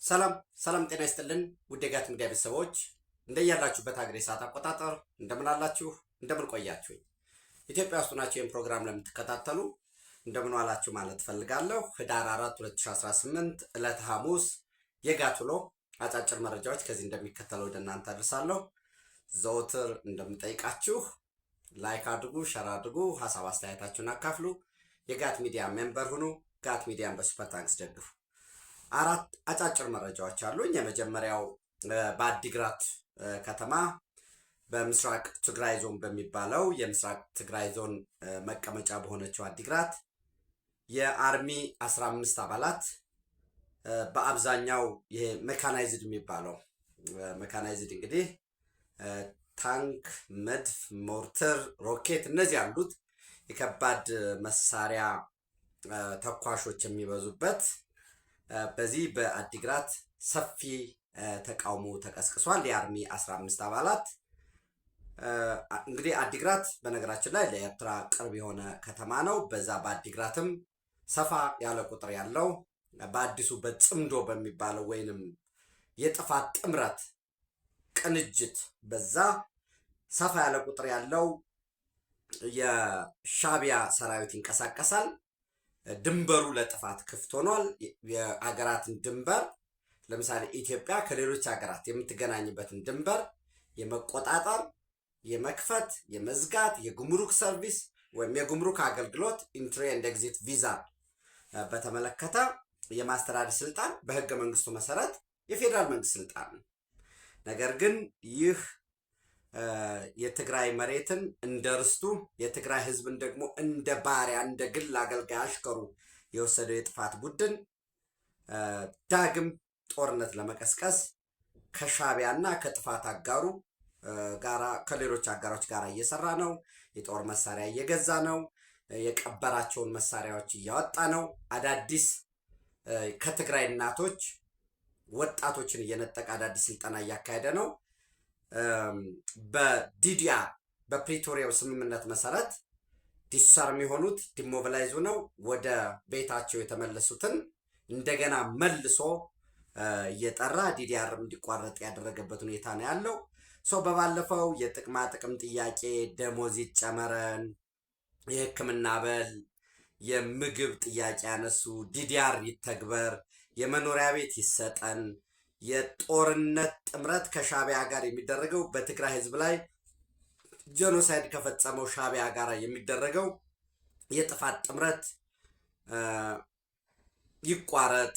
ሰላም ጤና ይስጥልን ውድ የጋት ሚዲያ ቤተሰቦች እንደያላችሁበት ሀገር ሰዓት አቆጣጠር እንደምን አላችሁ እንደምን ቆያችሁ ኢትዮጵያ ውስጥ ናችሁ ይህን ፕሮግራም ለምትከታተሉ እንደምን ዋላችሁ ማለት ፈልጋለሁ። ህዳር 4 2018 ዕለተ ሐሙስ የጋት ውሎ አጫጭር መረጃዎች ከዚህ እንደሚከተለው ወደ እናንተ አድርሳለሁ። ዘወትር እንደምጠይቃችሁ ላይክ አድርጉ፣ ሼር አድርጉ፣ ሐሳብ አስተያየታችሁን አካፍሉ፣ የጋት ሚዲያ ሜምበር ሁኑ፣ ጋት ሚዲያን በሱፐር ታንክስ ደግፉ። አራት አጫጭር መረጃዎች አሉኝ። የመጀመሪያው በአዲግራት ከተማ በምስራቅ ትግራይ ዞን በሚባለው የምስራቅ ትግራይ ዞን መቀመጫ በሆነችው አዲግራት የአርሚ 15 አባላት በአብዛኛው ይሄ ሜካናይዝድ የሚባለው ሜካናይዝድ እንግዲህ ታንክ፣ መድፍ፣ ሞርተር፣ ሮኬት እነዚህ ያሉት የከባድ መሳሪያ ተኳሾች የሚበዙበት በዚህ በአዲግራት ሰፊ ተቃውሞ ተቀስቅሷል። የአርሚ 15 አባላት እንግዲህ አዲግራት በነገራችን ላይ ለኤርትራ ቅርብ የሆነ ከተማ ነው። በዛ በአዲግራትም ሰፋ ያለ ቁጥር ያለው በአዲሱ በጽምዶ በሚባለው ወይንም የጥፋት ጥምረት ቅንጅት በዛ ሰፋ ያለ ቁጥር ያለው የሻቢያ ሰራዊት ይንቀሳቀሳል። ድንበሩ ለጥፋት ክፍት ሆኗል። የአገራትን ድንበር ለምሳሌ ኢትዮጵያ ከሌሎች ሀገራት የምትገናኝበትን ድንበር የመቆጣጠር፣ የመክፈት፣ የመዝጋት የጉምሩክ ሰርቪስ ወይም የጉምሩክ አገልግሎት ኢንትሪ ኤንድ ኤግዚት ቪዛ በተመለከተ የማስተዳደር ስልጣን በህገ መንግስቱ መሰረት የፌዴራል መንግስት ስልጣን ነው። ነገር ግን ይህ የትግራይ መሬትን እንደ ርስቱ የትግራይ ህዝብን ደግሞ እንደ ባሪያ እንደ ግል አገልጋይ አሽከሩ የወሰደው የጥፋት ቡድን ዳግም ጦርነት ለመቀስቀስ ከሻቢያና ከጥፋት አጋሩ ጋራ ከሌሎች አጋሮች ጋር እየሰራ ነው። የጦር መሳሪያ እየገዛ ነው። የቀበራቸውን መሳሪያዎች እያወጣ ነው። አዳዲስ ከትግራይ እናቶች ወጣቶችን እየነጠቀ አዳዲስ ስልጠና እያካሄደ ነው። በዲዲአር በፕሪቶሪያው ስምምነት መሰረት ዲሳርም የሆኑት ዲሞቢላይዙ ነው ወደ ቤታቸው የተመለሱትን እንደገና መልሶ እየጠራ ዲዲአር እንዲቋረጥ ያደረገበት ሁኔታ ነው ያለው። በባለፈው የጥቅማ ጥቅም ጥያቄ ደሞዝ ይጨመረን፣ የሕክምና በል፣ የምግብ ጥያቄ ያነሱ፣ ዲዲአር ይተግበር፣ የመኖሪያ ቤት ይሰጠን፣ የጦርነት ጥምረት ከሻቢያ ጋር የሚደረገው በትግራይ ህዝብ ላይ ጄኖሳይድ ከፈጸመው ሻቢያ ጋር የሚደረገው የጥፋት ጥምረት ይቋረጥ።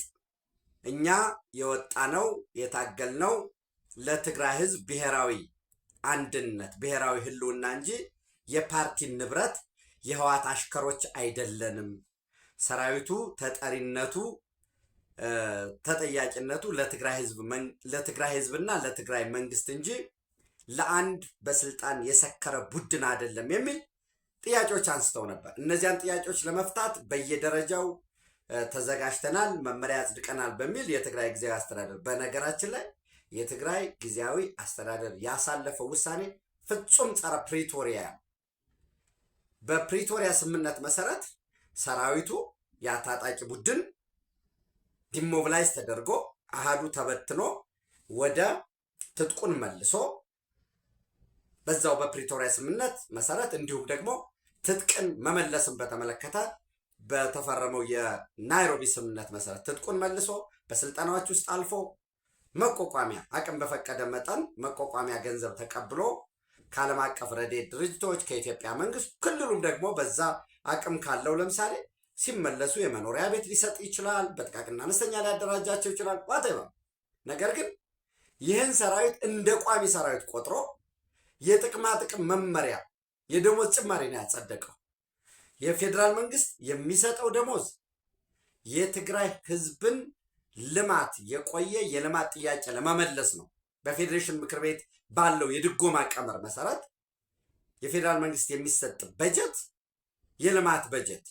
እኛ የወጣነው የታገልነው ለትግራይ ህዝብ ብሔራዊ አንድነት ብሔራዊ ህልውና እንጂ የፓርቲ ንብረት የህዋት አሽከሮች አይደለንም። ሰራዊቱ ተጠሪነቱ ተጠያቂነቱ ለትግራይ ህዝብና ለትግራይ መንግስት እንጂ ለአንድ በስልጣን የሰከረ ቡድን አይደለም የሚል ጥያቄዎች አንስተው ነበር። እነዚያን ጥያቄዎች ለመፍታት በየደረጃው ተዘጋጅተናል፣ መመሪያ አጽድቀናል በሚል የትግራይ ጊዜያዊ አስተዳደር በነገራችን ላይ የትግራይ ጊዜያዊ አስተዳደር ያሳለፈው ውሳኔ ፍጹም ጸረ ፕሪቶሪያ በፕሪቶሪያ ስምምነት መሰረት ሰራዊቱ ያታጣቂ ቡድን ዲሞቢላይዝ ተደርጎ አሃዱ ተበትኖ ወደ ትጥቁን መልሶ በዛው በፕሪቶሪያ ስምምነት መሰረት እንዲሁም ደግሞ ትጥቅን መመለስን በተመለከተ በተፈረመው የናይሮቢ ስምምነት መሰረት ትጥቁን መልሶ በስልጠናዎች ውስጥ አልፎ መቋቋሚያ አቅም በፈቀደ መጠን መቋቋሚያ ገንዘብ ተቀብሎ ከዓለም አቀፍ ረድኤት ድርጅቶች ከኢትዮጵያ መንግስት ክልሉም ደግሞ በዛ አቅም ካለው ለምሳሌ ሲመለሱ የመኖሪያ ቤት ሊሰጥ ይችላል። በጥቃቅንና አነስተኛ ሊያደራጃቸው ይችላል ዋቴባ። ነገር ግን ይህን ሰራዊት እንደ ቋሚ ሰራዊት ቆጥሮ የጥቅማ ጥቅም መመሪያ የደሞዝ ጭማሪ ነው ያጸደቀው። የፌዴራል መንግስት የሚሰጠው ደሞዝ የትግራይ ህዝብን ልማት የቆየ የልማት ጥያቄ ለመመለስ ነው። በፌዴሬሽን ምክር ቤት ባለው የድጎማ ቀመር መሰረት የፌዴራል መንግስት የሚሰጥ በጀት የልማት በጀት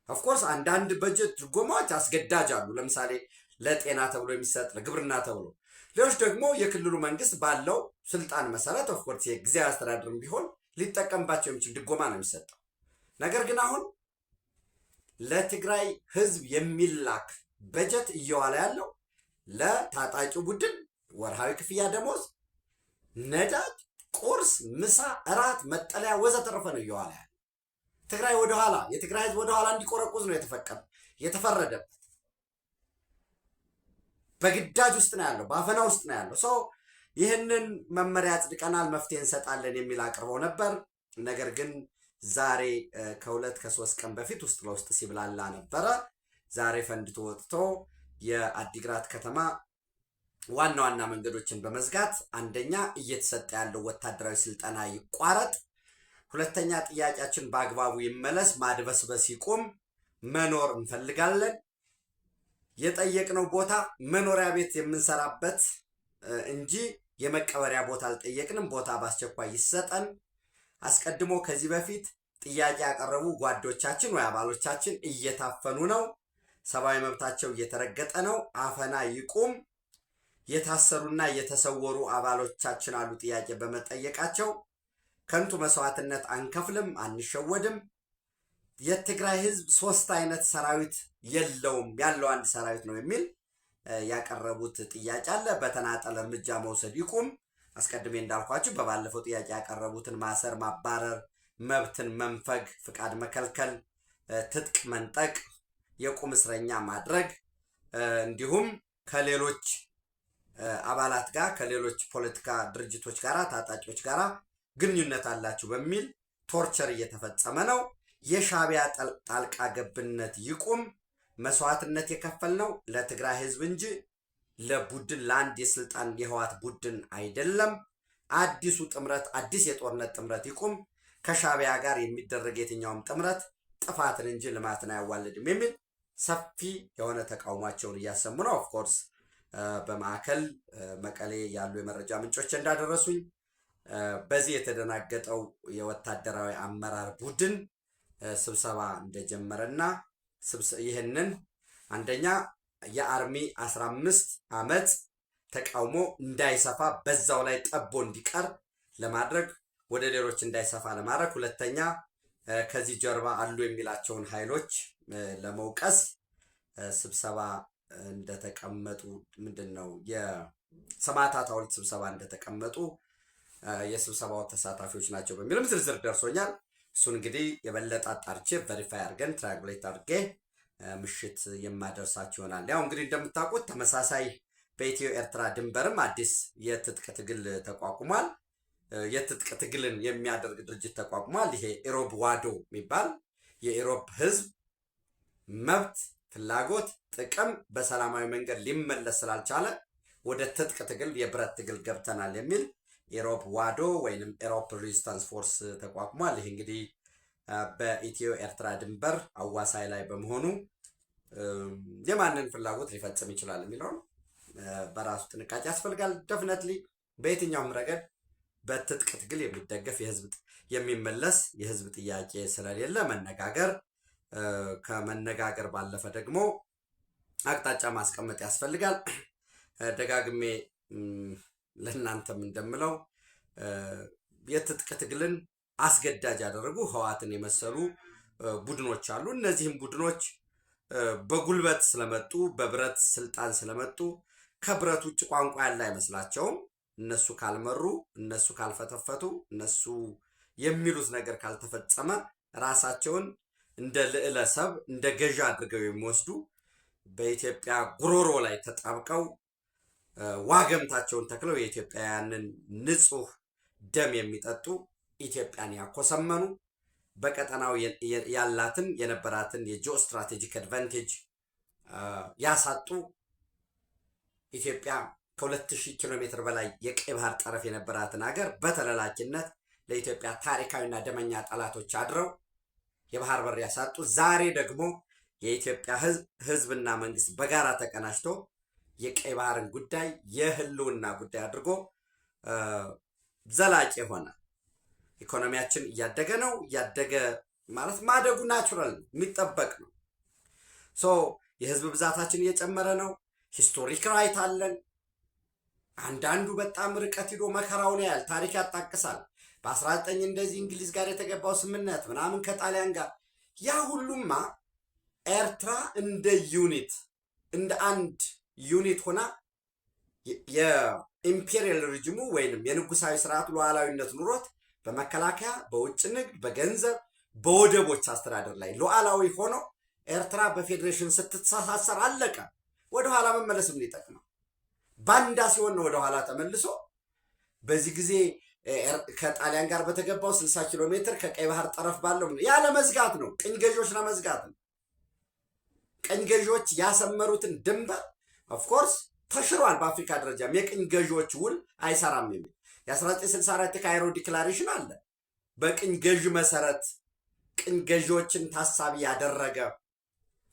ኦፍኮርስ አንዳንድ በጀት ድጎማዎች አስገዳጅ አሉ። ለምሳሌ ለጤና ተብሎ የሚሰጥ ለግብርና ተብሎ፣ ሌሎች ደግሞ የክልሉ መንግስት ባለው ስልጣን መሰረት ኦፍኮርስ የጊዜያዊ አስተዳደርም ቢሆን ሊጠቀምባቸው የሚችል ድጎማ ነው የሚሰጠው። ነገር ግን አሁን ለትግራይ ህዝብ የሚላክ በጀት እየዋለ ያለው ለታጣቂው ቡድን ወርሃዊ ክፍያ፣ ደሞዝ፣ ነዳጅ፣ ቁርስ፣ ምሳ፣ እራት፣ መጠለያ ወዘተረፈ ነው እየዋለ ያለ። ትግራይ ወደኋላ የትግራይ ህዝብ ወደኋላ እንዲቆረቁዝ ነው የተፈረደበት። በግዳጅ ውስጥ ነው ያለው፣ በአፈና ውስጥ ነው ያለው። ሰው ይህንን መመሪያ አጽድቀናል፣ መፍትሄ እንሰጣለን የሚል አቅርበው ነበር። ነገር ግን ዛሬ ከ2-3 ቀን በፊት ውስጥ ለውስጥ ሲብላላ ነበረ። ዛሬ ፈንድቶ ወጥቶ የአዲግራት ከተማ ዋና ዋና መንገዶችን በመዝጋት አንደኛ እየተሰጠ ያለው ወታደራዊ ስልጠና ይቋረጥ፣ ሁለተኛ ጥያቄያችን በአግባቡ ይመለስ፣ ማድበስበስ ይቁም፣ መኖር እንፈልጋለን፣ የጠየቅነው ቦታ መኖሪያ ቤት የምንሰራበት እንጂ የመቀበሪያ ቦታ አልጠየቅንም፣ ቦታ በአስቸኳይ ይሰጠን። አስቀድሞ ከዚህ በፊት ጥያቄ ያቀረቡ ጓዶቻችን ወይ አባሎቻችን እየታፈኑ ነው፣ ሰብአዊ መብታቸው እየተረገጠ ነው፣ አፈና ይቁም። የታሰሩና የተሰወሩ አባሎቻችን አሉ ጥያቄ በመጠየቃቸው ከንቱ መስዋዕትነት አንከፍልም፣ አንሸወድም። የትግራይ ህዝብ 3 አይነት ሰራዊት የለውም፣ ያለው አንድ ሰራዊት ነው የሚል ያቀረቡት ጥያቄ አለ። በተናጠል እርምጃ መውሰድ ይቁም። አስቀድሜ እንዳልኳችሁ በባለፈው ጥያቄ ያቀረቡትን ማሰር፣ ማባረር፣ መብትን መንፈግ፣ ፍቃድ መከልከል፣ ትጥቅ መንጠቅ፣ የቁም እስረኛ ማድረግ እንዲሁም ከሌሎች አባላት ጋር ከሌሎች ፖለቲካ ድርጅቶች ጋር ታጣቂዎች ጋር ግንኙነት አላችሁ በሚል ቶርቸር እየተፈጸመ ነው። የሻዕቢያ ጣልቃ ገብነት ይቁም። መስዋዕትነት የከፈልነው ለትግራይ ህዝብ እንጂ ለቡድን ለአንድ የስልጣን የህዋት ቡድን አይደለም። አዲሱ ጥምረት አዲስ የጦርነት ጥምረት ይቁም። ከሻዕቢያ ጋር የሚደረግ የትኛውም ጥምረት ጥፋትን እንጂ ልማትን አያዋልድም የሚል ሰፊ የሆነ ተቃውሟቸውን እያሰሙ ነው። ኦፍኮርስ በማዕከል መቀሌ ያሉ የመረጃ ምንጮች እንዳደረሱኝ በዚህ የተደናገጠው የወታደራዊ አመራር ቡድን ስብሰባ እንደጀመረና ይህንን አንደኛ የአርሚ 15 ዓመት ተቃውሞ እንዳይሰፋ በዛው ላይ ጠቦ እንዲቀር ለማድረግ ወደ ሌሎች እንዳይሰፋ ለማድረግ፣ ሁለተኛ ከዚህ ጀርባ አሉ የሚላቸውን ኃይሎች ለመውቀስ ስብሰባ እንደተቀመጡ ምንድነው የሰማዕታት ሐውልት ስብሰባ እንደተቀመጡ የስብሰባው ተሳታፊዎች ናቸው በሚልም ዝርዝር ደርሶኛል። እሱን እንግዲህ የበለጠ አጣርቼ ቬሪፋይ አድርገን ትራንስሌት አድርጌ ምሽት የማደርሳችሁ ይሆናል። ያው እንግዲህ እንደምታውቁት ተመሳሳይ በኢትዮ ኤርትራ ድንበርም አዲስ የትጥቅ ትግል ተቋቁሟል። የትጥቅ ትግልን የሚያደርግ ድርጅት ተቋቁሟል። ይሄ ኢሮብ ዋዶ የሚባል የኢሮብ ህዝብ መብት፣ ፍላጎት፣ ጥቅም በሰላማዊ መንገድ ሊመለስ ስላልቻለ ወደ ትጥቅ ትግል የብረት ትግል ገብተናል የሚል ኢሮብ ዋዶ ወይንም ኢሮብ ሬዚስታንስ ፎርስ ተቋቁሟል። ይህ እንግዲህ በኢትዮ ኤርትራ ድንበር አዋሳይ ላይ በመሆኑ የማንን ፍላጎት ሊፈጽም ይችላል የሚለው በራሱ ጥንቃቄ ያስፈልጋል። ደፍነትሊ በየትኛውም ረገድ በትጥቅ ትግል የሚደገፍ የሚመለስ የህዝብ ጥያቄ ስለሌለ መነጋገር፣ ከመነጋገር ባለፈ ደግሞ አቅጣጫ ማስቀመጥ ያስፈልጋል። ደጋግሜ ለእናንተም እንደምለው የትጥቅ ትግልን አስገዳጅ ያደረጉ ህወሓትን የመሰሉ ቡድኖች አሉ። እነዚህም ቡድኖች በጉልበት ስለመጡ በብረት ስልጣን ስለመጡ ከብረት ውጭ ቋንቋ ያለ አይመስላቸውም። እነሱ ካልመሩ፣ እነሱ ካልፈተፈቱ፣ እነሱ የሚሉት ነገር ካልተፈጸመ ራሳቸውን እንደ ልዕለ ሰብ እንደ ገዢ አድርገው የሚወስዱ በኢትዮጵያ ጉሮሮ ላይ ተጣብቀው ዋገምታቸውን ተክለው የኢትዮጵያውያንን ንጹህ ደም የሚጠጡ ኢትዮጵያን ያኮሰመኑ በቀጠናው ያላትን የነበራትን የጂኦ ስትራቴጂክ አድቫንቴጅ ያሳጡ ኢትዮጵያ ከ2000 ኪሎ ሜትር በላይ የቀይ ባህር ጠረፍ የነበራትን ሀገር በተለላኪነት ለኢትዮጵያ ታሪካዊና ደመኛ ጠላቶች አድረው የባህር በር ያሳጡ፣ ዛሬ ደግሞ የኢትዮጵያ ህዝብና መንግስት በጋራ ተቀናጅቶ የቀይ ባህርን ጉዳይ የህልውና ጉዳይ አድርጎ ዘላቂ የሆነ ኢኮኖሚያችን እያደገ ነው። እያደገ ማለት ማደጉ ናቹራል ነው፣ የሚጠበቅ ነው። የህዝብ ብዛታችን እየጨመረ ነው። ሂስቶሪክ ራይት አለን። አንዳንዱ በጣም ርቀት ሂዶ መከራውን ያያል፣ ታሪክ ያጣቅሳል። በ19 እንደዚህ እንግሊዝ ጋር የተገባው ስምምነት ምናምን ከጣሊያን ጋር ያ ሁሉማ ኤርትራ እንደ ዩኒት እንደ አንድ ዩኒት ሆና የኢምፔሪያል ሪጅሙ ወይንም የንጉሳዊ ስርዓቱ ሉዓላዊነት ኑሮት በመከላከያ፣ በውጭ ንግድ፣ በገንዘብ፣ በወደቦች አስተዳደር ላይ ሉዓላዊ ሆኖ ኤርትራ በፌዴሬሽን ስትተሳሰር አለቀ። ወደኋላ መመለስ ምን ይጠቅመው? ባንዳ ሲሆን ነው ወደኋላ ተመልሶ በዚህ ጊዜ ከጣሊያን ጋር በተገባው 60 ኪሎ ሜትር ከቀይ ባህር ጠረፍ ባለው ያለ መዝጋት ነው። ቅኝ ገዢዎች ለመዝጋት ነው። ቅኝ ገዢዎች ያሰመሩትን ድንበር ኦፍኮርስ ተሽሯል። በአፍሪካ ደረጃም የቅኝ ገዢዎች ውል አይሰራም የሚል የ1964 ካይሮ ዲክላሬሽን አለ። በቅኝ ገዢ መሰረት ቅኝ ገዢዎችን ታሳቢ ያደረገ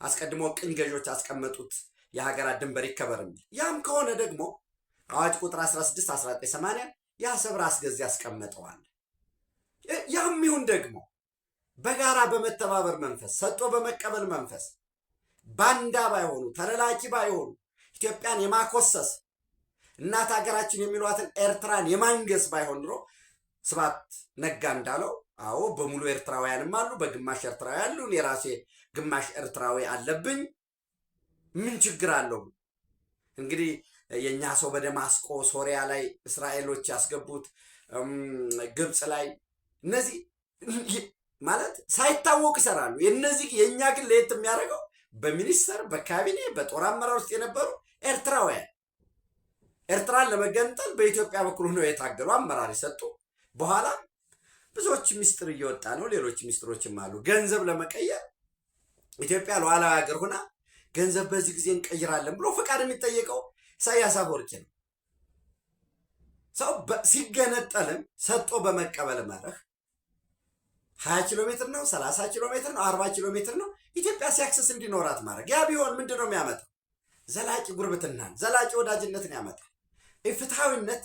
አስቀድሞ ቅኝ ገዢዎች ያስቀመጡት የሀገራት ድንበር ይከበር የሚል። ያም ከሆነ ደግሞ አዋጅ ቁጥር 16 1980 የአሰብ ራስ ገዝ ያስቀመጠዋል። ያም ይሁን ደግሞ በጋራ በመተባበር መንፈስ ሰጥቶ በመቀበል መንፈስ ባንዳ ባይሆኑ ተለላኪ ባይሆኑ ኢትዮጵያን የማኮሰስ እናት ሀገራችን የሚሏትን ኤርትራን የማንገስ ባይሆን ኑሮ ስብሐት ነጋ እንዳለው አዎ በሙሉ ኤርትራውያንም አሉ፣ በግማሽ ኤርትራዊ አሉ፣ የራሴ ግማሽ ኤርትራዊ አለብኝ፣ ምን ችግር አለው? እንግዲህ የኛ ሰው በደማስቆ ሶሪያ ላይ እስራኤሎች ያስገቡት ግብፅ ላይ እነዚህ ማለት ሳይታወቅ ይሰራሉ። የነዚህ የኛ ግን ለየት የሚያደርገው በሚኒስተር በካቢኔ በጦር አመራር ውስጥ የነበሩ ኤርትራውያን ኤርትራን ለመገንጠል በኢትዮጵያ በኩል ሆነው የታገሉ አመራር የሰጡ በኋላ ብዙዎች ሚስጥር እየወጣ ነው። ሌሎች ሚስጥሮችም አሉ። ገንዘብ ለመቀየር ኢትዮጵያ ሉዓላዊ ሀገር ሆና ገንዘብ በዚህ ጊዜ እንቀይራለን ብሎ ፈቃድ የሚጠየቀው ኢሳያስ አፈወርቂ ነው። ሰው ሲገነጠልም ሰጥቶ በመቀበል መርህ 20 ኪሎ ሜትር ነው፣ 30 ኪሎ ሜትር ነው፣ 40 ኪሎ ሜትር ነው ኢትዮጵያ ሲያክሰስ እንዲኖራት ማድረግ። ያ ቢሆን ምንድን ነው የሚያመጣው? ዘላቂ ጉርብትናን፣ ዘላቂ ወዳጅነትን ያመጣል። ፍትሐዊነት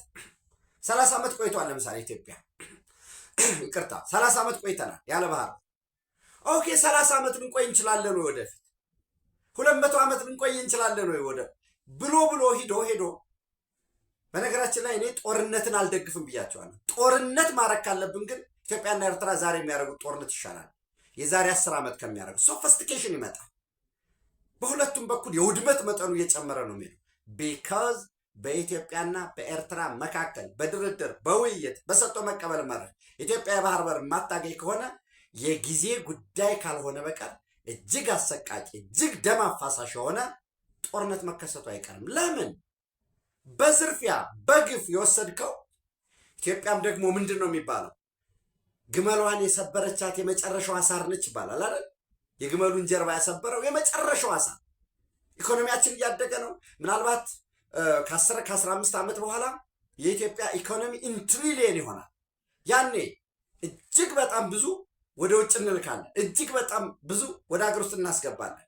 30 ዓመት ቆይቷል። ለምሳሌ ኢትዮጵያ ይቅርታ 30 ዓመት ቆይተናል ያለ ባህር። ኦኬ 30 ዓመት ልንቆይ እንችላለን ወይ ወደፊት 200 ዓመት ልንቆይ እንችላለን ወይ ወደ ብሎ ሄዶ በነገራችን ላይ እኔ ጦርነትን አልደግፍም ብያቸዋለሁ። ጦርነት ማድረግ ካለብን ግን ኢትዮጵያና ኤርትራ ዛሬ የሚያደርጉት ጦርነት ይሻላል። የዛሬ 10 ዓመት ከሚያደርጉት ሶፊስቲኬሽን ይመጣል። በሁለቱም በኩል የውድመት መጠኑ እየጨመረ ነው የሚሄደው። ቢካዝ በኢትዮጵያና በኤርትራ መካከል በድርድር በውይይት በሰጥቶ መቀበል መርህ ኢትዮጵያ የባህር በር የማታገኝ ከሆነ የጊዜ ጉዳይ ካልሆነ በቀር እጅግ አሰቃቂ እጅግ ደም አፋሳሽ የሆነ ጦርነት መከሰቱ አይቀርም። ለምን? በዝርፊያ በግፍ የወሰድከው ኢትዮጵያም ደግሞ ምንድን ነው የሚባለው? ግመሏን የሰበረቻት የመጨረሻዋ ሳር ነች ይባላል አይደል? የግመሉን ጀርባ ያሰበረው የመጨረሻዋ ሳር። ኢኮኖሚያችን እያደገ ነው። ምናልባት ከ10 ከ15 ዓመት በኋላ የኢትዮጵያ ኢኮኖሚ ኢንትሪሊየን ይሆናል። ያኔ እጅግ በጣም ብዙ ወደ ውጭ እንልካለን፣ እጅግ በጣም ብዙ ወደ ሀገር ውስጥ እናስገባለን።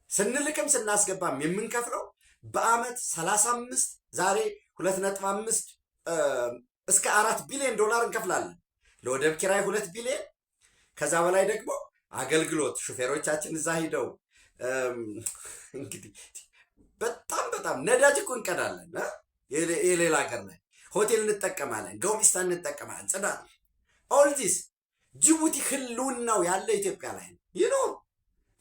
ስንልክም ስናስገባም የምንከፍለው በአመት 35 ዛሬ 2.5 እስከ 4 ቢሊዮን ዶላር እንከፍላለን። ለወደብ ኪራይ 2 ቢሊዮን፣ ከዛ በላይ ደግሞ አገልግሎት ሹፌሮቻችን እዛ ሂደው እንግዲህ በጣም ነዳጅ እኮ እንቀዳለን። የሌላ ሀገር ላይ ሆቴል እንጠቀማለን፣ ጎሚስታን እንጠቀማለን፣ ጽዳት ኦል ዲስ ጅቡቲ ህልውናው ያለ ኢትዮጵያ ላይ ነው ይኖር።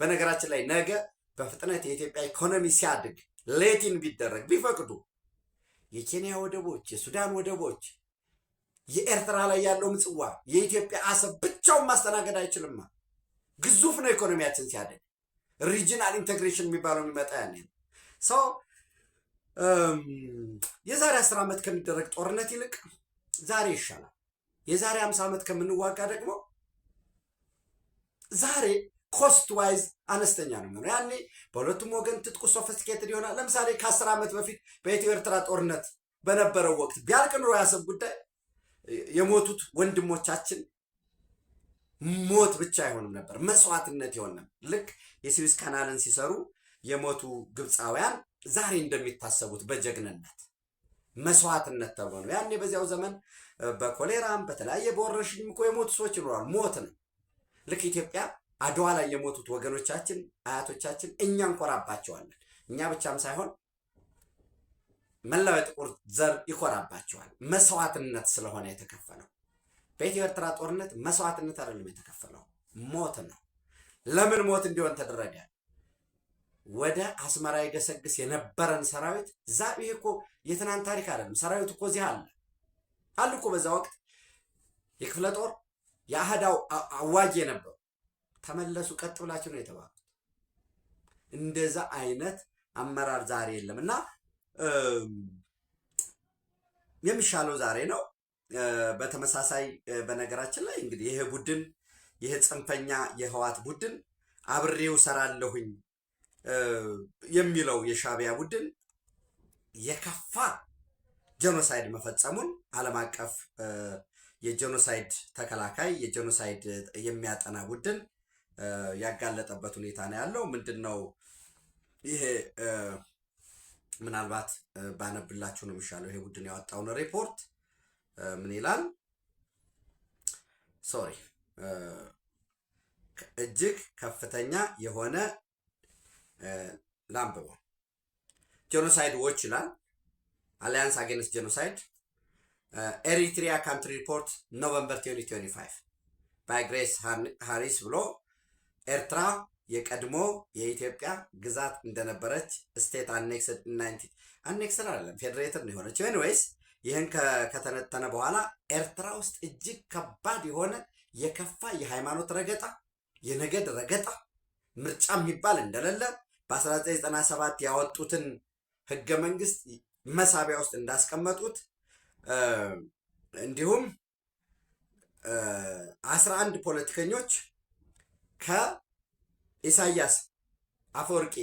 በነገራችን ላይ ነገ በፍጥነት የኢትዮጵያ ኢኮኖሚ ሲያድግ ሌቲን ቢደረግ ቢፈቅዱ የኬንያ ወደቦች፣ የሱዳን ወደቦች፣ የኤርትራ ላይ ያለው ምጽዋ፣ የኢትዮጵያ አሰብ ብቻውን ማስተናገድ አይችልማ። ግዙፍ ነው ኢኮኖሚያችን ሲያድግ። ሪጂናል ኢንቴግሬሽን የሚባለው የሚመጣ ያኔ ነው። ሰው የዛሬ 10 ዓመት ከሚደረግ ጦርነት ይልቅ ዛሬ ይሻላል። የዛሬ 50 ዓመት ከምንዋጋ ደግሞ ዛሬ ኮስት ዋይዝ አነስተኛ ነው የሚሆነው። ያኔ በሁለቱም ወገን ትጥቁ ሶፊስቲኬትድ ይሆናል። ለምሳሌ ከ10 ዓመት በፊት በኢትዮ ኤርትራ ጦርነት በነበረው ወቅት ቢያልቅ ኑሮ ያሰብ ጉዳይ የሞቱት ወንድሞቻችን ሞት ብቻ አይሆንም ነበር፣ መስዋዕትነት ይሆን ነበር። ልክ የስዊዝ ካናልን ሲሰሩ የሞቱ ግብፃውያን ዛሬ እንደሚታሰቡት በጀግንነት መስዋዕትነት ተብሎ ነው። ያኔ በዚያው ዘመን በኮሌራም በተለያየ በወረርሽኝም እኮ የሞቱ ሰዎች ይኖራሉ። ሞት ነው። ልክ ኢትዮጵያ አድዋ ላይ የሞቱት ወገኖቻችን አያቶቻችን እኛ እንኮራባቸዋለን። እኛ ብቻም ሳይሆን መላው የጥቁር ዘር ይኮራባቸዋል። መስዋዕትነት ስለሆነ የተከፈለው። በኢትዮ ኤርትራ ጦርነት መስዋዕትነት አይደለም የተከፈለው፣ ሞት ነው። ለምን ሞት እንዲሆን ተደረገ? ወደ አስመራ ይገሰግስ የነበረን ሰራዊት ይሄ እኮ የትናንት ታሪክ አይደለም። ሰራዊት እኮ እዚህ አሉ እኮ በዛ ወቅት የክፍለ ጦር የአህዳው አዋጅ የነበሩ ተመለሱ፣ ቀጥ ብላችሁ ነው የተባሉት። እንደዛ አይነት አመራር ዛሬ የለም እና የሚሻለው ዛሬ ነው። በተመሳሳይ በነገራችን ላይ እንግዲህ ይሄ ጽንፈኛ የህዋት ቡድን አብሬው ሰራለሁኝ የሚለው የሻዕቢያ ቡድን የከፋ ጄኖሳይድ መፈጸሙን ዓለም አቀፍ የጄኖሳይድ ተከላካይ የጄኖሳይድ የሚያጠና ቡድን ያጋለጠበት ሁኔታ ነው ያለው። ምንድነው ይሄ? ምናልባት ባነብላችሁ ነው የሚሻለው። ይሄ ቡድን ያወጣውን ሪፖርት ምን ይላል? እጅግ ከፍተኛ የሆነ ላምበው ጄኖሳይድ ዎች ይላል። አሊያንስ አጌንስት ጄኖሳይድ ኤሪትሪያ ካንትሪ ሪፖርት ኖቨምበር 2025 ባይ ግሬስ ሃሪስ ብሎ ኤርትራ የቀድሞ የኢትዮጵያ ግዛት እንደነበረች ስቴት አኔክስድ አይደለም ፌዴሬትድ ነው የሆነችው። ኤኒዌይስ ይህን ከተነተነ በኋላ ኤርትራ ውስጥ እጅግ ከባድ የሆነ የከፋ የሃይማኖት ረገጣ፣ የነገድ ረገጣ፣ ምርጫ የሚባል እንደሌለ በ1997 ያወጡትን ህገ መንግስት መሳቢያ ውስጥ እንዳስቀመጡት እንዲሁም 11 ፖለቲከኞች ከኢሳያስ አፈወርቂ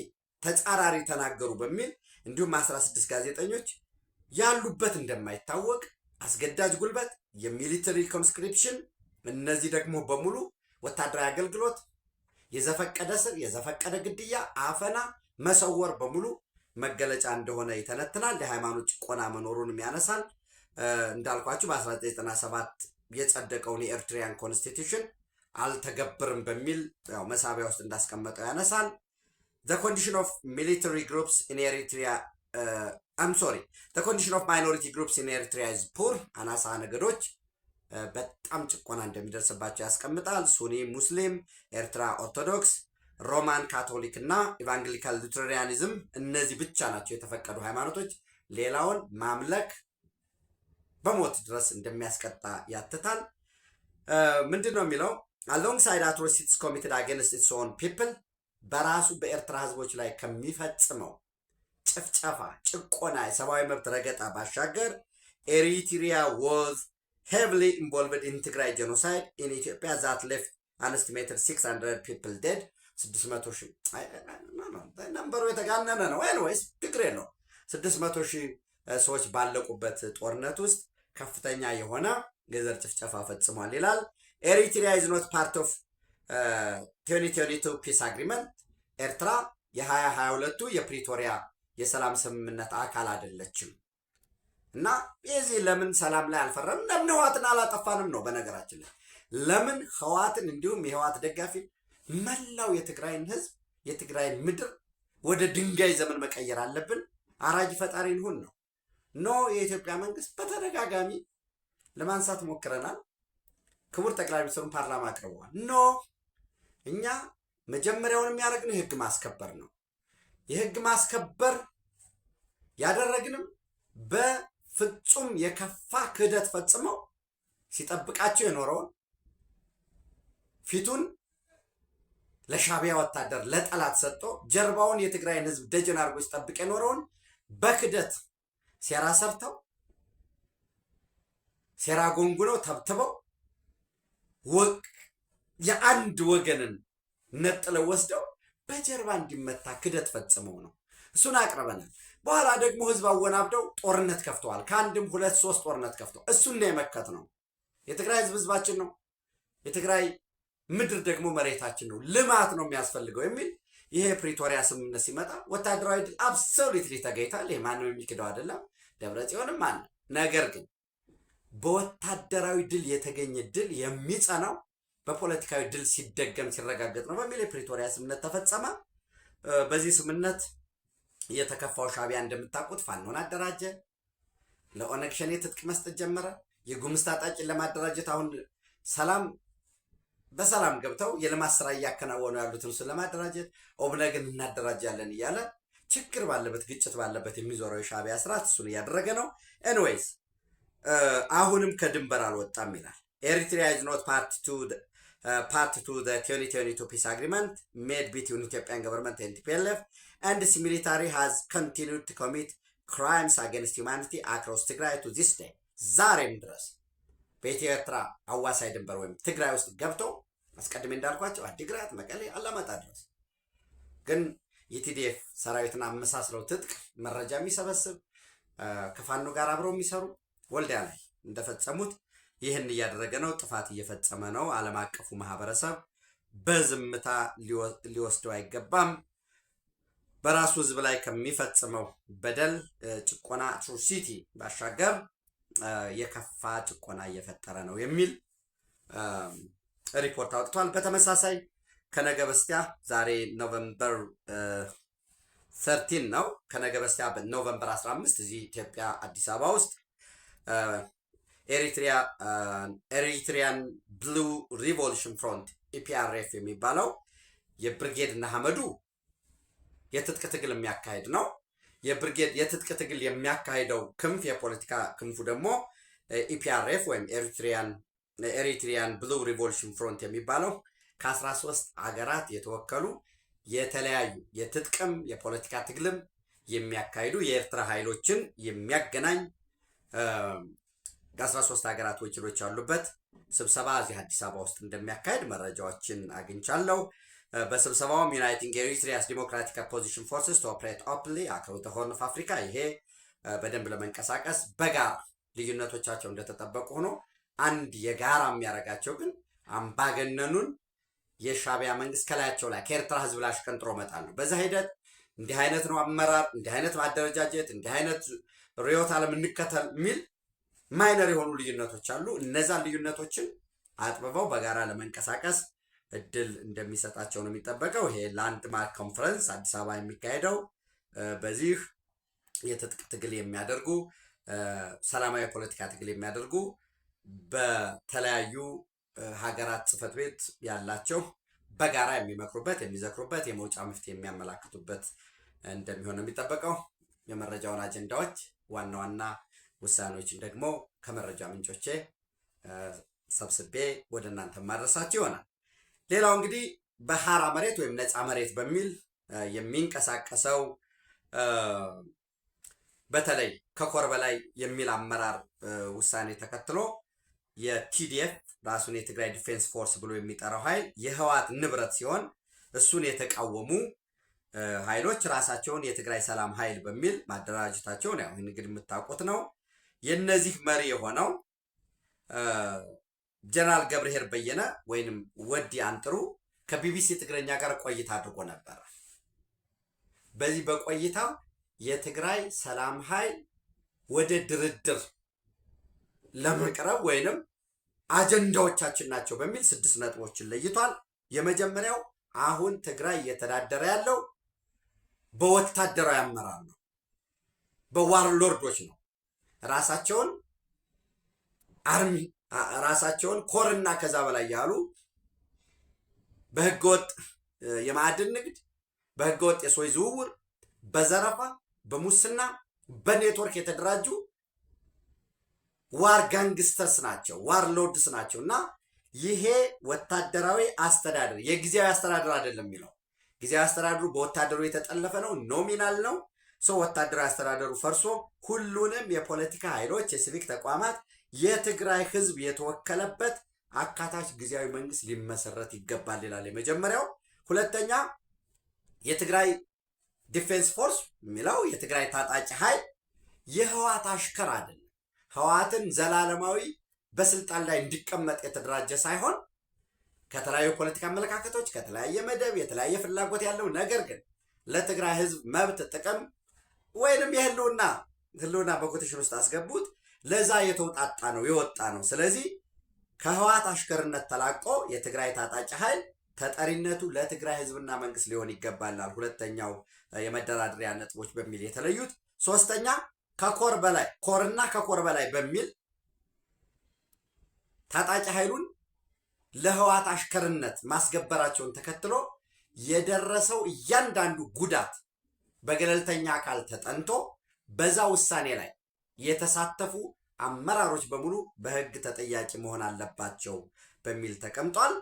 ተጻራሪ ተናገሩ በሚል እንዲሁም 16 ጋዜጠኞች ያሉበት እንደማይታወቅ አስገዳጅ ጉልበት፣ የሚሊተሪ ኮንስክሪፕሽን፣ እነዚህ ደግሞ በሙሉ ወታደራዊ አገልግሎት፣ የዘፈቀደ ስር፣ የዘፈቀደ ግድያ፣ አፈና፣ መሰወር በሙሉ መገለጫ እንደሆነ ይተነትናል። የሃይማኖት ጭቆና መኖሩንም ያነሳል። እንዳልኳችሁ በ1997 የጸደቀውን የኤርትሪያን ኮንስቲቱሽን አልተገብርም በሚል ያው መሳቢያ ውስጥ እንዳስቀመጠው ያነሳል። the condition of military groups in Eritrea the condition of minority groups in Eritrea is poor አናሳ ነገዶች በጣም ጭቆና እንደሚደርስባቸው ያስቀምጣል። ሱኒ ሙስሊም፣ ኤርትራ ኦርቶዶክስ፣ ሮማን ካቶሊክ እና ኢቫንጌሊካል ሉተራኒዝም እነዚህ ብቻ ናቸው የተፈቀዱ ሃይማኖቶች። ሌላውን ማምለክ በሞት ድረስ እንደሚያስቀጣ ያትታል። ምንድን ነው የሚለው? alongside atrocities committed against its own people በራሱ በኤርትራ ህዝቦች ላይ ከሚፈጽመው ጭፍጨፋ፣ ጭቆና፣ የሰብአዊ መብት ረገጣ ባሻገር ኤሪትሪያ was heavily involved in Tigray genocide in Ethiopia that left an estimated 600 people dead 600 ሺህ ነምበሩ የተጋነነ ነው። ኤኒዌይስ ችግር የለው 600 ሺህ ሰዎች ባለቁበት ጦርነት ውስጥ ከፍተኛ የሆነ የዘር ጭፍጨፋ ፈጽሟል ይላል። ኤሪትሪያ is not part of 2022 ፒስ አግሪመንት ኤርትራ የ2022 የፕሪቶሪያ የሰላም ስምምነት አካል አይደለችም እና የዚህ ለምን ሰላም ላይ አልፈረም? ለምን ህዋትን አላጠፋንም ነው። በነገራችን ላይ ለምን ህዋትን እንዲሁም የህዋት ደጋፊ መላው የትግራይን ህዝብ የትግራይን ምድር ወደ ድንጋይ ዘመን መቀየር አለብን? አራጅ ፈጣሪ እንሁን ነው። ኖ የኢትዮጵያ መንግስት በተደጋጋሚ ለማንሳት ሞክረናል። ክቡር ጠቅላይ ሚኒስትሩን ፓርላማ አቅርበዋል። ኖ እኛ መጀመሪያውን የሚያደርግነው የህግ ማስከበር ነው። የህግ ማስከበር ያደረግንም በፍጹም የከፋ ክህደት ፈጽመው ሲጠብቃቸው የኖረውን ፊቱን ለሻዕቢያ ወታደር ለጠላት ሰጥቶ ጀርባውን የትግራይን ህዝብ ደጀን አድርጎ ሲጠብቅ የኖረውን በክህደት ሴራ ሰርተው ሴራ ጎንጉነው ተብትበው የአንድ ወገንን ነጥለው ወስደው በጀርባ እንዲመታ ክህደት ፈጽመው ነው። እሱን አቅርበናል። በኋላ ደግሞ ህዝብ አወናብደው ጦርነት ከፍተዋል። ከአንድም 2 3 ጦርነት ከፍተው እሱን ነው የመከት ነው። የትግራይ ህዝብ ህዝባችን ነው። የትግራይ ምድር ደግሞ መሬታችን ነው። ልማት ነው የሚያስፈልገው የሚል ይሄ ፕሪቶሪያ ስምምነት ሲመጣ ወታደራዊ ድል አብሶሉትሊ ተገኝቷል። ይሄ ማንም የሚክደው አይደለም። ደብረጽዮንም ማን ነገር ግን በወታደራዊ ድል የተገኘ ድል የሚጸናው በፖለቲካዊ ድል ሲደገም ሲረጋገጥ ነው በሚል የፕሪቶሪያ ስምምነት ተፈጸመ። በዚህ ስምምነት የተከፋው ሻዕቢያ እንደምታውቁት ፋኖን አደራጀ፣ ለኦነግ ሸኔ ትጥቅ መስጠት ጀመረ። የጉምዝ ታጣቂን ለማደራጀት አሁን ሰላም በሰላም ገብተው የልማት ስራ እያከናወኑ ያሉትን እሱን ለማደራጀት ኦብነግን እናደራጃለን እያለ ችግር ባለበት ግጭት ባለበት የሚዞረው የሻዕቢያ ስርዓት እሱን እያደረገ ነው። ኤንዌይስ አሁንም ከድንበር አልወጣም ይላል። ኤሪትሪያ ኢዝ ኖት part to the 2022 peace agreement made between Ethiopian government and TPLF, and its military has continued to commit crimes against humanity across Tigray to this day. ዛሬም ድረስ በኢትዮ ኤርትራ አዋሳኝ ድንበር ወይም ትግራይ ውስጥ ገብተው አስቀድሜ እንዳልኳቸው አዲግራት፣ መቀሌ፣ አላማጣ ድረስ ግን የቲዲኤፍ ሰራዊትን አመሳስለው ትጥቅ መረጃ የሚሰበስብ ከፋኖ ጋር አብረው የሚሰሩ ወልዲያ ላይ እንደፈጸሙት ይህን እያደረገ ነው። ጥፋት እየፈጸመ ነው። ዓለም አቀፉ ማህበረሰብ በዝምታ ሊወስደው አይገባም። በራሱ ህዝብ ላይ ከሚፈጽመው በደል ጭቆና አትሮሲቲ ባሻገር የከፋ ጭቆና እየፈጠረ ነው የሚል ሪፖርት አውጥቷል። በተመሳሳይ ከነገ በስቲያ ዛሬ ኖቨምበር 13 ነው። ከነገ በስቲያ በኖቨምበር 15 እዚህ ኢትዮጵያ አዲስ አበባ ውስጥ ኤሪትሪያን ብሉ ሪቮሉሽን ፍሮንት ኢፒአርኤፍ የሚባለው የብርጌድ እና ሐመዱ የትጥቅ ትግል የሚያካሄድ ነው። የብርጌድ የትጥቅ ትግል የሚያካሄደው ክንፍ የፖለቲካ ክንፉ ደግሞ ኢፒአርኤፍ ወይም ኤሪትሪያን ብሉ ሪቮሉሽን ፍሮንት የሚባለው ከ13 ሀገራት የተወከሉ የተለያዩ የትጥቅም የፖለቲካ ትግልም የሚያካሂዱ የኤርትራ ኃይሎችን የሚያገናኝ ከ13 ሀገራት ወኪሎች ያሉበት ስብሰባ እዚህ አዲስ አበባ ውስጥ እንደሚያካሄድ መረጃዎችን አግኝቻለሁ። በስብሰባውም ዩናይቲንግ ኤሪትሪያስ ዲሞክራቲክ ኦፖዚሽን ፎርስስ ቱ ኦፕሬት ኦፕንሊ አክሮስ ዘ ሆርን ኦፍ አፍሪካ፣ ይሄ በደንብ ለመንቀሳቀስ በጋራ ልዩነቶቻቸው እንደተጠበቁ ሆኖ አንድ የጋራ የሚያደርጋቸው ግን አምባገነኑን የሻዕቢያ መንግስት ከላያቸው ላይ ከኤርትራ ህዝብ ላይ አሽቀንጥሮ መጣል ነው። በዛ ሂደት እንዲህ አይነት ነው አመራር፣ እንዲህ አይነት ማደረጃጀት፣ እንዲህ አይነት ርዕዮተ ዓለም እንከተል የሚል ማይነር የሆኑ ልዩነቶች አሉ። እነዛን ልዩነቶችን አጥብበው በጋራ ለመንቀሳቀስ እድል እንደሚሰጣቸው ነው የሚጠበቀው። ይሄ ላንድማርክ ኮንፈረንስ አዲስ አበባ የሚካሄደው በዚህ የትጥቅ ትግል የሚያደርጉ ሰላማዊ ፖለቲካ ትግል የሚያደርጉ በተለያዩ ሀገራት ጽህፈት ቤት ያላቸው በጋራ የሚመክሩበት የሚዘክሩበት የመውጫ መፍትሄ የሚያመላክቱበት እንደሚሆን ነው የሚጠበቀው። የመረጃውን አጀንዳዎች ዋና ዋና ውሳኔዎችን ደግሞ ከመረጃ ምንጮቼ ሰብስቤ ወደ እናንተ ማድረሳችሁ ይሆናል። ሌላው እንግዲህ በሐራ መሬት ወይም ነፃ መሬት በሚል የሚንቀሳቀሰው በተለይ ከኮር በላይ የሚል አመራር ውሳኔ ተከትሎ የቲዲኤፍ ራሱን የትግራይ ዲፌንስ ፎርስ ብሎ የሚጠራው ኃይል የህወሓት ንብረት ሲሆን እሱን የተቃወሙ ኃይሎች ራሳቸውን የትግራይ ሰላም ኃይል በሚል ማደራጀታቸውን ያው እንግዲህ የምታውቁት ነው። የነዚህ መሪ የሆነው ጀነራል ገብርኄር በየነ ወይንም ወዲ አንጥሩ ከቢቢሲ ትግረኛ ጋር ቆይታ አድርጎ ነበር። በዚህ በቆይታው የትግራይ ሰላም ኃይል ወደ ድርድር ለመቅረብ ወይንም አጀንዳዎቻችን ናቸው በሚል 6 ነጥቦችን ለይቷል። የመጀመሪያው አሁን ትግራይ እየተዳደረ ያለው በወታደራዊ አመራር ነው፣ በዋርሎርዶች ነው። ራሳቸውን ኮርና ከዛ በላይ ያሉ በህገወጥ የማዕድን ንግድ፣ በህገወጥ የሰዎች ዝውውር፣ በዘረፋ፣ በሙስና፣ በኔትወርክ የተደራጁ ዋር ጋንግስተርስ ናቸው፣ ዋር ሎርድስ ናቸው። እና ይሄ ወታደራዊ አስተዳደር የጊዜያዊ አስተዳደር አይደለም የሚለው ጊዜያዊ አስተዳደሩ በወታደሩ የተጠለፈ ነው፣ ኖሚናል ነው። ሰው ወታደራዊ አስተዳደሩ ፈርሶ ሁሉንም የፖለቲካ ኃይሎች፣ የሲቪክ ተቋማት፣ የትግራይ ህዝብ የተወከለበት አካታች ጊዜያዊ መንግስት ሊመሰረት ይገባል ይላል የመጀመሪያው። ሁለተኛ የትግራይ ዲፌንስ ፎርስ የሚለው የትግራይ ታጣቂ ኃይል የህወሓት አሽከር አይደለም። ህወሓትን ዘላለማዊ በስልጣን ላይ እንዲቀመጥ የተደራጀ ሳይሆን ከተለያዩ ፖለቲካ አመለካከቶች ከተለያየ መደብ የተለያየ ፍላጎት ያለው ነገር ግን ለትግራይ ህዝብ መብት ጥቅም ወይንም የህልውና በኮቴሽን ውስጥ አስገቡት ለዛ የተውጣጣ ነው የወጣ ነው። ስለዚህ ከህወሓት አሽከርነት ተላቆ የትግራይ ታጣቂ ኃይል ተጠሪነቱ ለትግራይ ህዝብና መንግስት ሊሆን ይገባላል። ሁለተኛው የመደራደሪያ ነጥቦች በሚል የተለዩት። ሶስተኛ ከኮር በላይ ኮርና ከኮር በላይ በሚል ታጣቂ ኃይሉን ለህዋት አሽከርነት ማስገበራቸውን ተከትሎ የደረሰው እያንዳንዱ ጉዳት በገለልተኛ አካል ተጠንቶ በዛ ውሳኔ ላይ የተሳተፉ አመራሮች በሙሉ በህግ ተጠያቂ መሆን አለባቸው በሚል ተቀምጧል።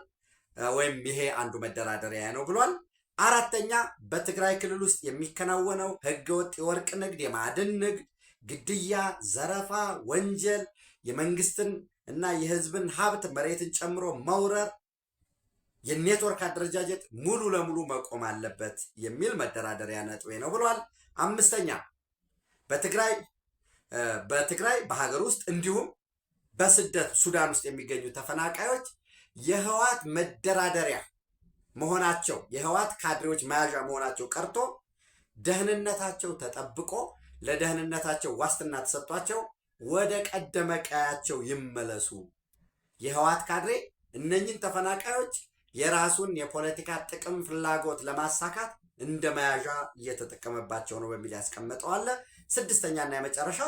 ወይም ይሄ አንዱ መደራደሪያ ነው ብሏል። አራተኛ በትግራይ ክልል ውስጥ የሚከናወነው ህገወጥ የወርቅ ንግድ፣ የማዕድን ንግድ፣ ግድያ፣ ዘረፋ፣ ወንጀል፣ የመንግስትን እና የህዝብን ሀብት መሬትን ጨምሮ መውረር፣ የኔትወርክ አደረጃጀት ሙሉ ለሙሉ መቆም አለበት የሚል መደራደሪያ ነጥብ ነው ብሏል። አምስተኛ በትግራይ በሀገር ውስጥ እንዲሁም በስደት ሱዳን ውስጥ የሚገኙ ተፈናቃዮች የህዋት መደራደሪያ መሆናቸው የህዋት ካድሬዎች መያዣ መሆናቸው ቀርቶ ደህንነታቸው ተጠብቆ ለደህንነታቸው ዋስትና ተሰጥቷቸው ወደ ቀደመ ቀያቸው ይመለሱ። የህዋት ካድሬ እነኝን ተፈናቃዮች የራሱን የፖለቲካ ጥቅም ፍላጎት ለማሳካት እንደ መያዣ እየተጠቀመባቸው ነው በሚል ያስቀመጠዋል። ስድስተኛና የመጨረሻ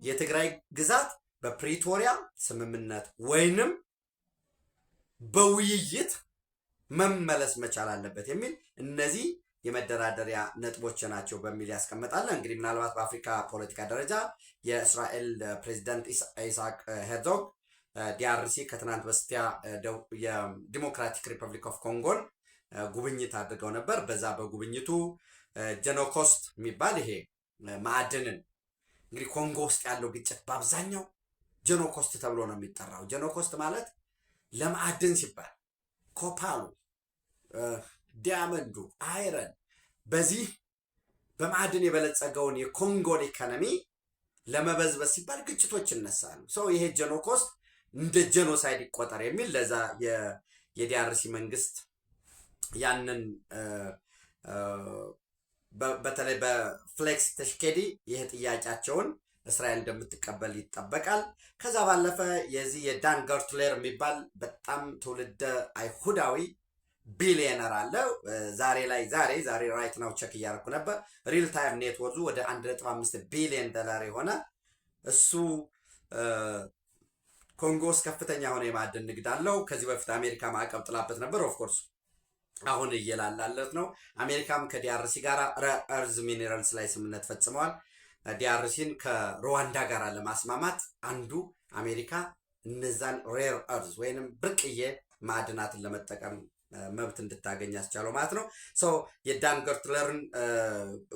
የትግራይ ግዛት በፕሪቶሪያ ስምምነት ወይንም በውይይት መመለስ መቻል አለበት የሚል እነዚህ የመደራደሪያ ነጥቦች ናቸው በሚል ያስቀምጣል። እንግዲህ ምናልባት በአፍሪካ ፖለቲካ ደረጃ የእስራኤል ፕሬዚዳንት ኢሳቅ ሄርዞግ ዲአርሲ ከትናንት በስቲያ የዲሞክራቲክ ሪፐብሊክ ኦፍ ኮንጎን ጉብኝት አድርገው ነበር። በዛ በጉብኝቱ ጀኖኮስት የሚባል ይሄ ማዕድንን እንግዲህ ኮንጎ ውስጥ ያለው ግጭት በአብዛኛው ጀኖኮስት ተብሎ ነው የሚጠራው። ጀኖኮስት ማለት ለማዕድን ሲባል ኮፓሉ፣ ዲያመንዱ፣ አይረን በዚህ በማዕድን የበለጸገውን የኮንጎን ኢኮኖሚ ለመበዝበዝ ሲባል ግጭቶች ይነሳሉ። ሰው ይሄ ጀኖኮስት እንደ ጀኖሳይድ ይቆጠር የሚል ለዛ የዲአርሲ መንግስት ያንን በተለይ በፍሌክስ ተሽኬዲ ይህ ጥያቄያቸውን እስራኤል እንደምትቀበል ይጠበቃል። ከዛ ባለፈ የዚህ የዳን ገርትሌር የሚባል በጣም ትውልደ አይሁዳዊ ቢሊየነር አለ። ዛሬ ራይት ናው ቸክ እያደረኩ ነበር። ሪል ታይም ኔትወርዙ ወደ 1.5 ቢሊዮን ዶላር የሆነ እሱ ኮንጎ ውስጥ ከፍተኛ የሆነ የማዕድን ንግድ አለው። ከዚህ በፊት አሜሪካ ማዕቀብ ጥላበት ነበር። ኦፍኮርስ አሁን እየላላለት ነው። አሜሪካም ከዲአርሲ ጋር እርዝ ሚኔራልስ ላይ ስምምነት ፈጽመዋል። ዲአርሲን ከሩዋንዳ ጋር ለማስማማት አንዱ አሜሪካ እነዛን ሬር እርዝ ወይንም ብርቅዬ ማዕድናትን ለመጠቀም መብት እንድታገኝ ያስቻለው ማለት ነው። ሰው የዳን ገርትለርን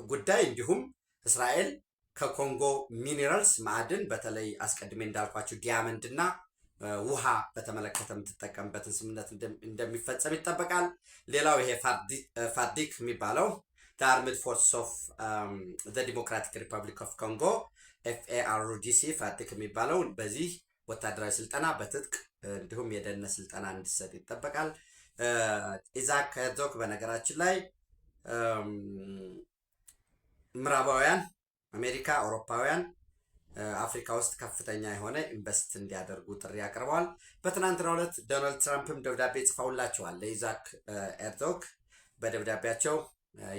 ጉዳይ እንዲሁም እስራኤል ከኮንጎ ሚኔራልስ ማዕድን በተለይ አስቀድሜ እንዳልኳቸው ዲያመንድ እና ውሃ በተመለከተ የምትጠቀምበትን ስምምነት እንደሚፈጸም ይጠበቃል። ሌላው ይሄ ፋዲክ የሚባለው አርምድ ፎርስ ኦፍ ዲሞክራቲክ ሪፐብሊክ ኦፍ ኮንጎ FARDC ፋዲክ የሚባለው በዚህ ወታደራዊ ስልጠና በትጥቅ እንዲሁም የደህንነት ስልጠና እንዲሰጥ ይጠበቃል። ኢሳቅ ሄርዞግ በነገራችን ላይ ምዕራባውያን አሜሪካ፣ አውሮፓውያን አፍሪካ ውስጥ ከፍተኛ የሆነ ኢንቨስት እንዲያደርጉ ጥሪ አቅርበዋል። በትናንትናው ዕለት ዶናልድ ትራምፕም ደብዳቤ ጽፈውላቸዋል ለኢሳቅ ሄርዞግ። በደብዳቤያቸው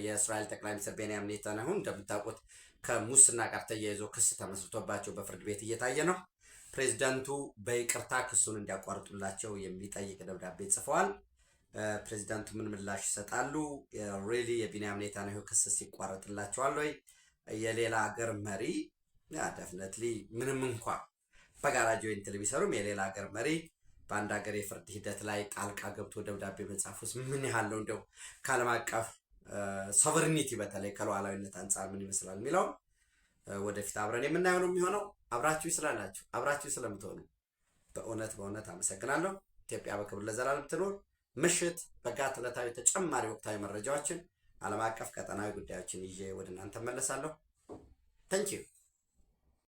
የእስራኤል ጠቅላይ ሚኒስትር ቤንያሚን ኔታንያሁ እንደምታውቁት ከሙስና ጋር ተያይዞ ክስ ተመስርቶባቸው በፍርድ ቤት እየታየ ነው። ፕሬዚዳንቱ በይቅርታ ክሱን እንዲያቋርጡላቸው የሚጠይቅ ደብዳቤ ጽፈዋል። ፕሬዚዳንቱ ምን ምላሽ ይሰጣሉ? ሪሊ የቤንያሚን ኔታንያሁ ክስ ይቋረጥላቸዋል ወይ? የሌላ ሀገር መሪ ደፍነትሊ ምንም እንኳ በጋራ ጆይንት ቢሰሩም የሌላ ሀገር መሪ በአንድ ሀገር የፍርድ ሂደት ላይ ጣልቃ ገብቶ ደብዳቤ መጻፍ ውስጥ ምን ያህል ነው እንደው ከዓለም አቀፍ ሶቨርኒቲ በተለይ ከሉዓላዊነት አንጻር ምን ይመስላል የሚለው ወደፊት አብረን የምናየው ነው የሚሆነው። አብራችሁ ስላላችሁ አብራችሁ ስለምትሆኑ በእውነት አመሰግናለሁ። ኢትዮጵያ በክብር ለዘላለም ትኖር። ምሽት በጋት ዕለታዊ ተጨማሪ ወቅታዊ መረጃዎችን ዓለም አቀፍ ቀጠናዊ ጉዳዮችን ይዤ ወደ እናንተ መለሳለሁ። ታንኪዩ